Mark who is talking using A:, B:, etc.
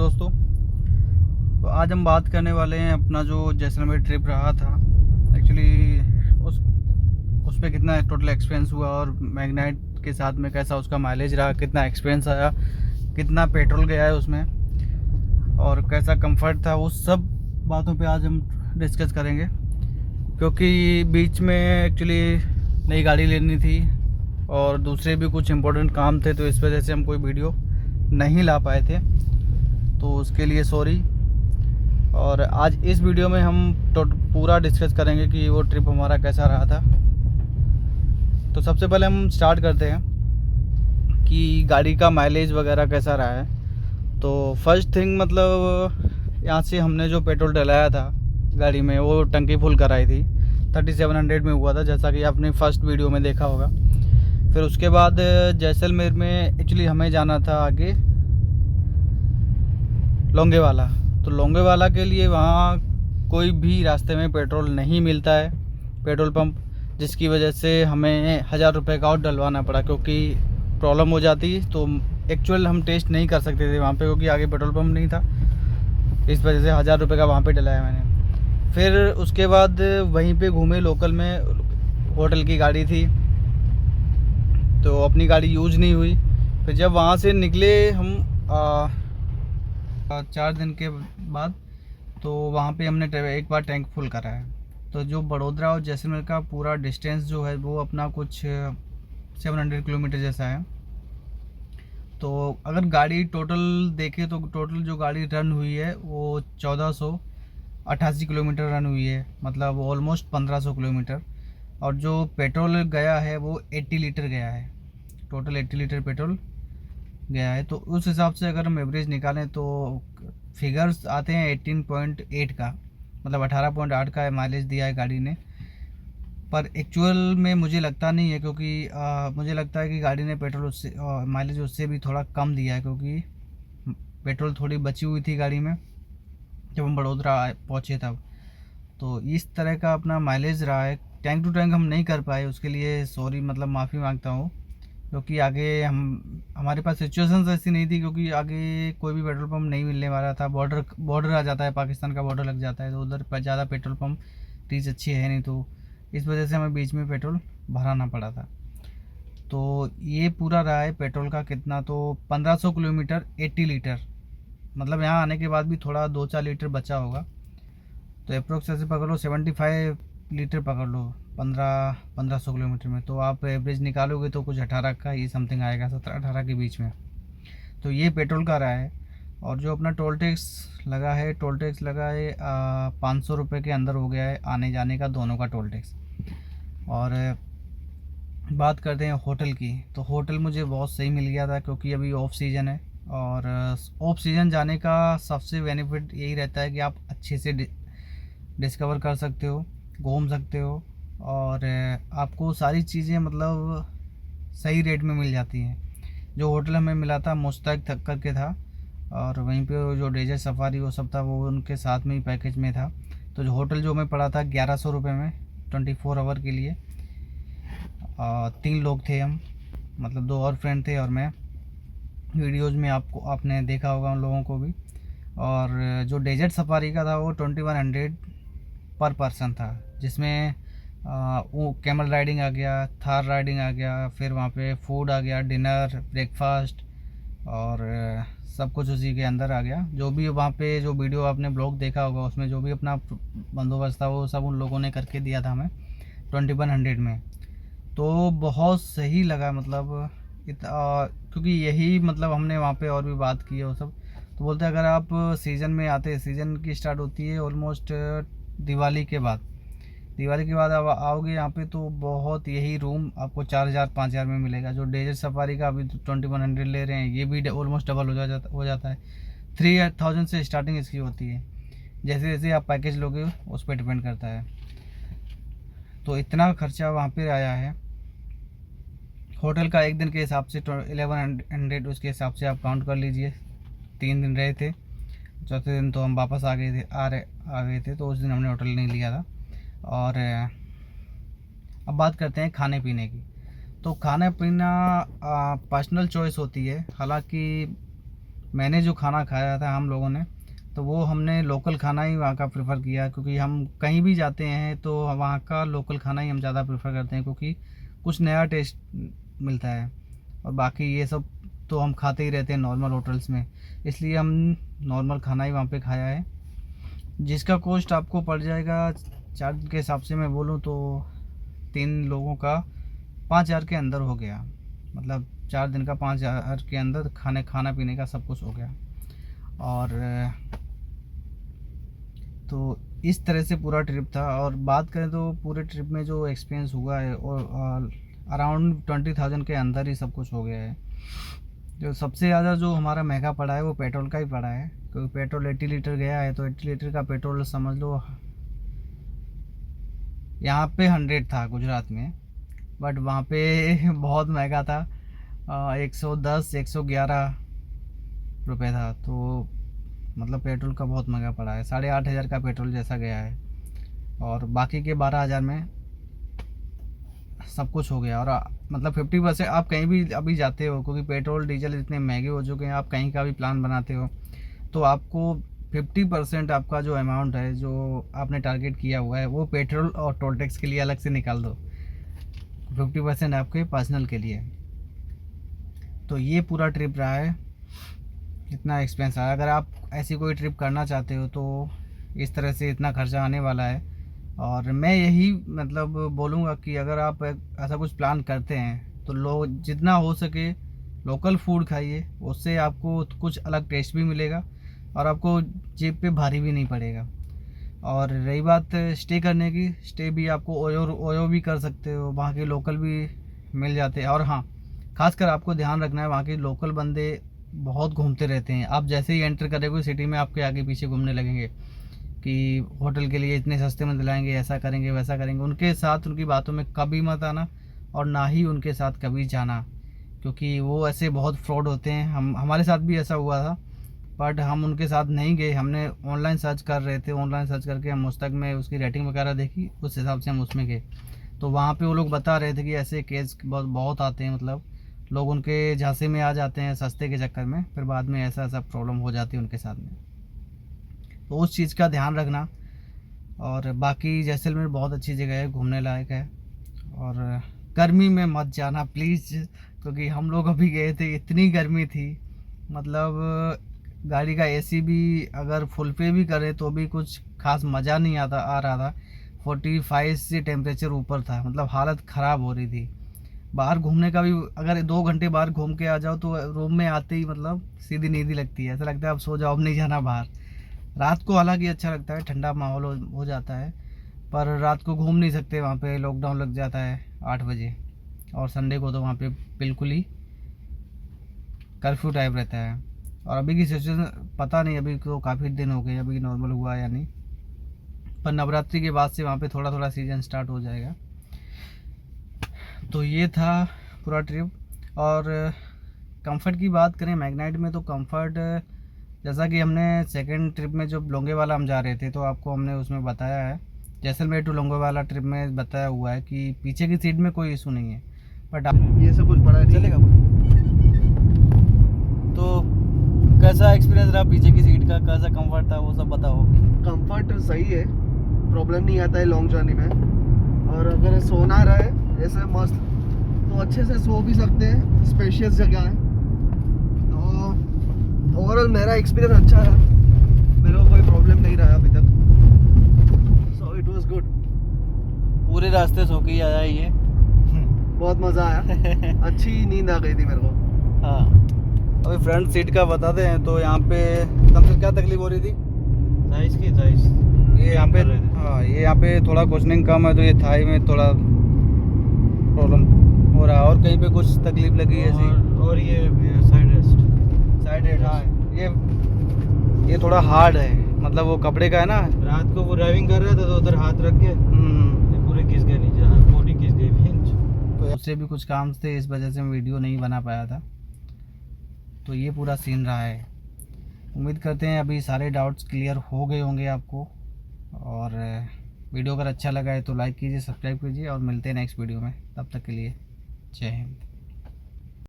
A: दोस्तों। तो आज हम बात करने वाले हैं अपना जो जैसलमेर ट्रिप रहा था। एक्चुअली उस पर कितना टोटल एक्सपेंस हुआ और मैग्नाइट के साथ में कैसा उसका माइलेज रहा, कितना एक्सपेंस आया, कितना पेट्रोल गया है उसमें और कैसा कंफर्ट था, उस सब बातों पे आज हम डिस्कस करेंगे। क्योंकि बीच में एक्चुअली नई गाड़ी लेनी थी और दूसरे भी कुछ इम्पोर्टेंट काम थे, तो इस वजह से हम कोई वीडियो नहीं ला पाए थे, तो उसके लिए सॉरी। और आज इस वीडियो में हम पूरा डिस्कस करेंगे कि वो ट्रिप हमारा कैसा रहा था। तो सबसे पहले हम स्टार्ट करते हैं कि गाड़ी का माइलेज वगैरह कैसा रहा है। तो फर्स्ट थिंग मतलब यहाँ से हमने जो पेट्रोल डलाया था गाड़ी में, वो टंकी फुल कराई थी, 3700 में हुआ था, जैसा कि आपने फर्स्ट वीडियो में देखा होगा। फिर उसके बाद जैसलमेर में एक्चुअली हमें जाना था आगे लोंगेवाला। तो लोंगेवाला के लिए वहाँ कोई भी रास्ते में पेट्रोल नहीं मिलता है, पेट्रोल पंप, जिसकी वजह से हमें 1000 रुपये का और डलवाना पड़ा, क्योंकि प्रॉब्लम हो जाती। तो एक्चुअल हम टेस्ट नहीं कर सकते थे वहाँ पे, क्योंकि आगे पेट्रोल पंप नहीं था। इस वजह से 1000 रुपये का वहाँ पे डलाया मैंने। फिर उसके बाद वहीं पे घूमे लोकल में, होटल की गाड़ी थी तो अपनी गाड़ी यूज़ नहीं हुई। फिर जब वहाँ से निकले हम 4 दिन के बाद, तो वहाँ पे हमने एक बार टैंक फुल करा है। तो जो बड़ोदरा और जैसलमेर का पूरा डिस्टेंस जो है वो अपना कुछ 700 किलोमीटर जैसा है। तो अगर गाड़ी टोटल देखें तो टोटल जो गाड़ी रन हुई है वो 1488 किलोमीटर रन हुई है, मतलब ऑलमोस्ट 1500 किलोमीटर। और जो पेट्रोल गया है वो 80 लीटर गया है, टोटल 80 लीटर पेट्रोल गया है। तो उस हिसाब से अगर हम एवरेज निकालें तो फिगर्स आते हैं 18.8 का, मतलब 18.8 का माइलेज दिया है गाड़ी ने। पर एक्चुअल में मुझे लगता नहीं है, क्योंकि मुझे लगता है कि गाड़ी ने पेट्रोल उससे माइलेज उससे भी थोड़ा कम दिया है, क्योंकि पेट्रोल थोड़ी बची हुई थी गाड़ी में जब हम बड़ोदरा पहुँचे तब। तो इस तरह का अपना माइलेज रहा है। टैंक टू टैंक हम नहीं कर पाए, उसके लिए सॉरी, मतलब माफ़ी मांगता हूँ। क्योंकि आगे हमारे पास सिचुएशंस ऐसी नहीं थी, क्योंकि आगे कोई भी पेट्रोल पंप नहीं मिलने वाला था। बॉर्डर आ जाता है, पाकिस्तान का बॉर्डर लग जाता है, तो उधर पर ज़्यादा पेट्रोल पंप रीच अच्छी है नहीं, तो इस वजह से हमें बीच में पेट्रोल भराना पड़ा था। तो ये पूरा रहा है पेट्रोल का कितना, तो 1500 किलोमीटर 80 लीटर, मतलब यहाँ आने के बाद भी थोड़ा 2-4 लीटर बचा होगा। तो अप्रोक्स ऐसे पकड़ लो 75 लीटर पकड़ लो 1500 किलोमीटर में। तो आप एवरेज निकालोगे तो कुछ 18 का ही समथिंग आएगा, 17-18 के बीच में। तो ये पेट्रोल का रहा है। और जो अपना टोल टैक्स लगा है, टोल टैक्स लगा है 500 रुपये के अंदर हो गया है आने जाने का, दोनों का टोल टैक्स। और बात करते हैं होटल की, तो होटल मुझे बहुत सही मिल गया था, क्योंकि अभी ऑफ सीज़न है। और ऑफ सीज़न जाने का सबसे बेनिफिट यही रहता है कि आप अच्छे से डिस्कवर कर सकते हो, घूम सकते हो, और आपको सारी चीज़ें मतलब सही रेट में मिल जाती हैं। जो होटल हमें मिला था मुश्ताक तक करके था, और वहीं पे जो डेजर्ट सफारी वो सब था वो उनके साथ में ही पैकेज में था। तो जो होटल जो हमें पड़ा था 1100 रुपये में 24 आवर के लिए। 3 लोग थे हम, मतलब 2 और फ्रेंड थे और मैं। वीडियोज़ में आपने देखा होगा उन लोगों को भी। और जो डेजर्ट सफारी का था वो 2100 पर पर्सन था, जिसमें वो कैमल राइडिंग आ गया, थार राइडिंग आ गया, फिर वहाँ पे फूड आ गया, डिनर, ब्रेकफास्ट, और सब कुछ उसी के अंदर आ गया। जो भी वहाँ पे जो वीडियो आपने ब्लॉग देखा होगा उसमें जो भी अपना बंदोबस्त था वो सब उन लोगों ने करके दिया था हमें 2100 में। तो बहुत सही लगा, मतलब क्योंकि यही मतलब हमने वहाँ पे और भी बात की है वो सब। तो बोलते हैं अगर आप सीज़न में आते, सीज़न की स्टार्ट होती है ऑलमोस्ट दिवाली के बाद, दिवाली के बाद आप आओगे यहाँ पे तो बहुत यही रूम आपको 4000-5000 में मिलेगा। जो डेजर्ट सफारी का अभी 2100 ले रहे हैं, ये भी ऑलमोस्ट डबल हो जाता है। 3000 से स्टार्टिंग इसकी होती है, जैसे जैसे आप पैकेज लोगे उस पर डिपेंड करता है। तो इतना खर्चा वहाँ पे आया है। होटल का एक दिन के हिसाब से 1100, उसके हिसाब से आप काउंट कर लीजिए। 3 दिन रहे थे, चौथे दिन तो हम वापस आ गए थे, तो उस दिन हमने होटल नहीं लिया था। और अब बात करते हैं खाने पीने की। तो खाना पीना पर्सनल चॉइस होती है, हालांकि मैंने जो खाना खाया था हम लोगों ने, तो वो हमने लोकल खाना ही वहाँ का प्रेफर किया, क्योंकि हम कहीं भी जाते हैं तो वहाँ का लोकल खाना ही हम ज़्यादा प्रेफर करते हैं, क्योंकि कुछ नया टेस्ट मिलता है। और बाकी ये सब तो हम खाते ही रहते हैं नॉर्मल होटल्स में, इसलिए हम नॉर्मल खाना ही वहाँ पे खाया है, जिसका कॉस्ट आपको पड़ जाएगा चार्ज के हिसाब से मैं बोलूँ तो 3 लोगों का 5,000 के अंदर हो गया। मतलब 4 दिन का 5,000 के अंदर खाना पीने का सब कुछ हो गया। और तो इस तरह से पूरा ट्रिप था। और बात करें तो पूरे ट्रिप में जो एक्सपीरियंस हुआ है और अराउंड 20,000 के अंदर ही सब कुछ हो गया है। जो सबसे ज़्यादा जो हमारा महंगा पड़ा है वो पेट्रोल का ही पड़ा है, क्योंकि पेट्रोल 80 लीटर गया है, तो 80 लीटर का पेट्रोल समझ लो यहाँ पे 100 था गुजरात में, बट वहाँ पे बहुत महंगा था। 110-111 रुपये था। तो मतलब पेट्रोल का बहुत महंगा पड़ा है, 8,500 का पेट्रोल जैसा गया है, और बाकी के 12,000 में सब कुछ हो गया। और मतलब 50% आप कहीं भी अभी जाते हो, क्योंकि पेट्रोल डीजल इतने महंगे हो चुके हैं, आप कहीं का भी प्लान बनाते हो तो आपको 50% आपका जो अमाउंट है जो आपने टारगेट किया हुआ है वो पेट्रोल और टोल टैक्स के लिए अलग से निकाल दो, 50% आपके पर्सनल के लिए। तो ये पूरा ट्रिप रहा है, इतना एक्सपेंस आया। अगर आप ऐसी कोई ट्रिप करना चाहते हो तो इस तरह से इतना खर्चा आने वाला है। और मैं यही मतलब बोलूँगा कि अगर आप ऐसा कुछ प्लान करते हैं तो लोग जितना हो सके लोकल फूड खाइए, उससे आपको कुछ अलग टेस्ट भी मिलेगा और आपको जेब पे भारी भी नहीं पड़ेगा। और रही बात स्टे करने की, स्टे भी आपको ओयो ओयो भी कर सकते हो, वहाँ के लोकल भी मिल जाते हैं। और हाँ, खासकर आपको ध्यान रखना है, वहाँ के लोकल बंदे बहुत घूमते रहते हैं। आप जैसे ही एंटर करेंगे सिटी में आपके आगे पीछे घूमने लगेंगे कि होटल के लिए इतने सस्ते में दिलाएंगे, ऐसा करेंगे वैसा करेंगे। उनके साथ उनकी बातों में कभी मत आना और ना ही उनके साथ कभी जाना, क्योंकि वो ऐसे बहुत फ्रॉड होते हैं। हमारे साथ भी ऐसा हुआ था, बट हम उनके साथ नहीं गए। हमने ऑनलाइन सर्च कर रहे थे, ऑनलाइन सर्च करके हम मुस्तक में उसकी रेटिंग वगैरह देखी, उस हिसाब से हम उसमें गए। तो वहाँ पे वो लोग बता रहे थे कि ऐसे केस बहुत बहुत आते हैं, मतलब लोग उनके झांसे में आ जाते हैं सस्ते के चक्कर में, फिर बाद में ऐसा ऐसा प्रॉब्लम हो जाती है उनके साथ में। तो उस चीज़ का ध्यान रखना। और बाकी जैसलमेर बहुत अच्छी जगह है, घूमने लायक है। और गर्मी में मत जाना प्लीज़, क्योंकि हम लोग अभी गए थे इतनी गर्मी थी, मतलब गाड़ी का एसी भी अगर फुल पे भी करे तो भी कुछ खास मज़ा नहीं आ रहा था। 45 से टेम्परेचर ऊपर था, मतलब हालत ख़राब हो रही थी। बाहर घूमने का भी अगर 2 घंटे बाहर घूम के आ जाओ तो रूम में आते ही मतलब सीधी नींद ही लगती है, ऐसा लगता है अब सो जाओ, अब नहीं जाना बाहर। रात को हालांकि अच्छा लगता है, ठंडा माहौल हो जाता है, पर रात को घूम नहीं सकते, वहाँ पे लॉकडाउन लग जाता है 8 बजे। और संडे को तो वहाँ पे बिल्कुल ही कर्फ्यू टाइप रहता है। और अभी की सिचुएशन पता नहीं, अभी तो काफ़ी दिन हो गए, अभी नॉर्मल हुआ या नहीं, पर नवरात्रि के बाद से वहाँ पे थोड़ा थोड़ा सीजन स्टार्ट हो जाएगा। तो ये था पूरा ट्रिप। और कंफर्ट की बात करें मैग्नाइट में, तो कंफर्ट जैसा कि हमने सेकंड ट्रिप में जो लोंगेवाला हम जा रहे थे तो आपको हमने उसमें बताया है, जैसलमेर टू लोंगेवाला ट्रिप में बताया हुआ है कि पीछे की सीट में कोई इशू नहीं है, बट
B: ये सब कुछ बड़ा
A: चलेगा। तो कैसा एक्सपीरियंस रहा पीछे की सीट का, कैसा कंफर्ट था, वो सब बताओ।
B: कंफर्ट सही है, प्रॉब्लम नहीं आता है लॉन्ग जर्नी में। और अगर सोना रहे ऐसे मस्त तो अच्छे से सो भी सकते हैं, स्पेशियस जगह है। तो ओवरऑल मेरा एक्सपीरियंस अच्छा है, मेरे को कोई प्रॉब्लम नहीं रहा अभी तक, सो इट वाज गुड।
A: पूरे रास्ते सो के ही आया ये।
B: बहुत मज़ा आया, अच्छी नींद आ गई थी मेरे को।
A: हाँ, अभी फ्रंट सीट का बताते हैं। तो यहाँ पे सबसे क्या तकलीफ हो रही थी?
C: साइज की साइज
A: ये यहाँ पे, हाँ ये यहाँ पे थोड़ा कुशनिंग कम है, तो ये थाई में थोड़ा प्रॉब्लम हो रहा है। और कहीं पे कुछ तकलीफ लगी है ऐसी?
C: और ये साइड रेस्ट
A: हाँ, ये थोड़ा हार्ड है, मतलब वो कपड़े का है ना।
C: रात को वो ड्राइविंग कर रहा था तो उधर हाथ रख के ये पूरे घिस गए नीचे, बॉडी घिस गई इंच।
A: तो उससे भी कुछ काम थे, इस वजह से मैं वीडियो नहीं बना पाया था। तो ये पूरा सीन रहा है। उम्मीद करते हैं अभी सारे डाउट्स क्लियर हो गए होंगे आपको। और वीडियो अगर अच्छा लगा है तो लाइक कीजिए, सब्सक्राइब कीजिए, और मिलते हैं नेक्स्ट वीडियो में। तब तक के लिए जय हिंद।